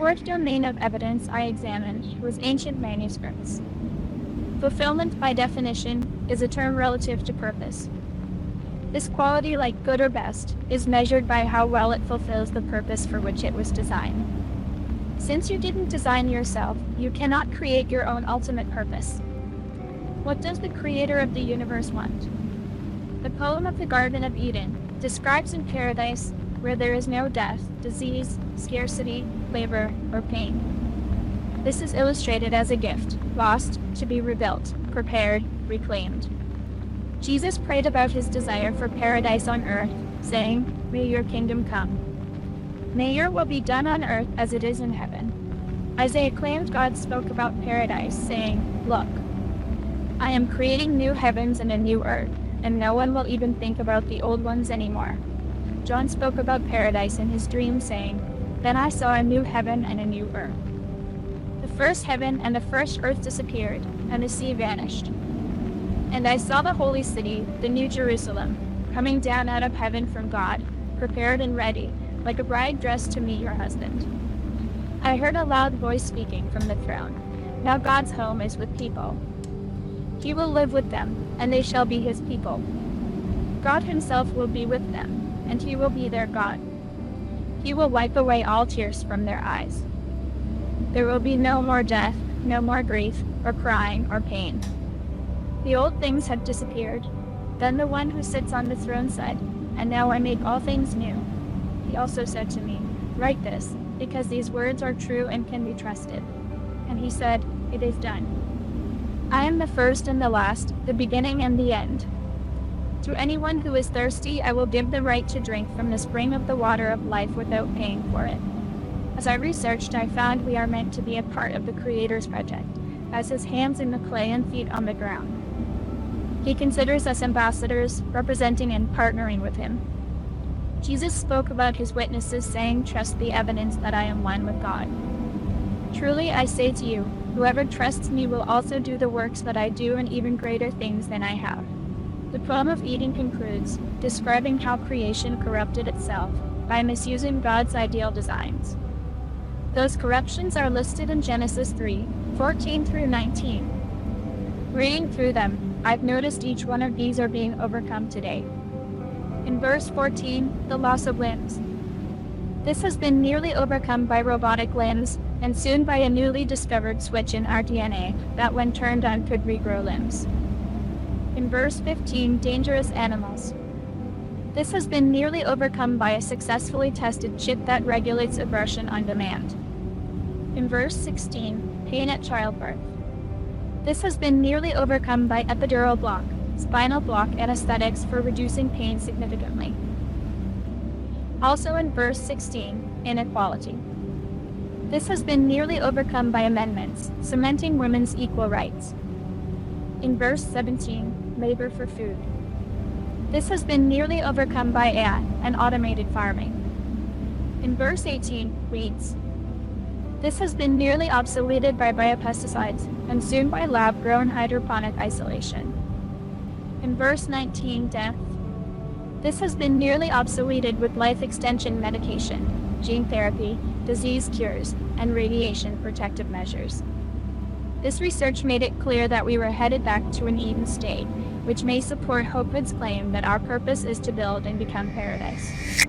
fourth domain of evidence I examined was ancient manuscripts. Fulfillment, by definition, is a term relative to purpose. This quality, like good or best, is measured by how well it fulfills the purpose for which it was designed. Since you didn't design yourself, you cannot create your own ultimate purpose. What does the creator of the universe want? The poem of the Garden of Eden describes in paradise where there is no death, disease, scarcity, labor, or pain. This is illustrated as a gift, lost, to be rebuilt, prepared, reclaimed. Jesus prayed about his desire for paradise on earth, saying, "May your kingdom come. May your will be done on earth as it is in heaven." Isaiah claimed God spoke about paradise, saying, "Look, I am creating new heavens and a new earth, and no one will even think about the old ones anymore." John spoke about paradise in his dream, saying, "Then I saw a new heaven and a new earth. The first heaven and the first earth disappeared, and the sea vanished. And I saw the holy city, the new Jerusalem, coming down out of heaven from God, prepared and ready, like a bride dressed to meet your husband." I heard a loud voice speaking from the throne. Now God's home is with people. He will live with them, and they shall be his people. God himself will be with them, and he will be their God. He will wipe away all tears from their eyes. There will be no more death, no more grief, or crying, or pain. The old things have disappeared. Then the one who sits on the throne said, "And now I make all things new." He also said to me, "Write this, because these words are true and can be trusted." And he said, "It is done. I am the first and the last, the beginning and the end. To anyone who is thirsty, I will give the right to drink from the spring of the water of life without paying for it." As I researched, I found we are meant to be a part of the Creator's project, as his hands in the clay and feet on the ground. He considers us ambassadors, representing and partnering with him. Jesus spoke about his witnesses, saying, "Trust the evidence that I am one with God." Truly I say to you, whoever trusts me will also do the works that I do, and even greater things than I have. The poem of Eden concludes, describing how creation corrupted itself by misusing God's ideal designs. Those corruptions are listed in Genesis 3:14 through 19. Reading through them, I've noticed each one of these are being overcome today. In verse 14, the loss of limbs. This has been nearly overcome by robotic limbs, and soon by a newly discovered switch in our DNA that, when turned on, could regrow limbs. In verse 15, dangerous animals. This has been nearly overcome by a successfully tested chip that regulates abortion on demand. In verse 16, pain at childbirth. This has been nearly overcome by epidural block, spinal block anesthetics for reducing pain significantly. Also in verse 16, inequality. This has been nearly overcome by amendments, cementing women's equal rights. In verse 17, labor for food. This has been nearly overcome by AI and automated farming. In verse 18, weeds. This has been nearly obsoleted by biopesticides, and soon by lab-grown hydroponic isolation. In verse 19, death. This has been nearly obsoleted with life extension medication, gene therapy, disease cures, and radiation protective measures. This research made it clear that we were headed back to an Eden state, which may support Hopewood's claim that our purpose is to build and become paradise.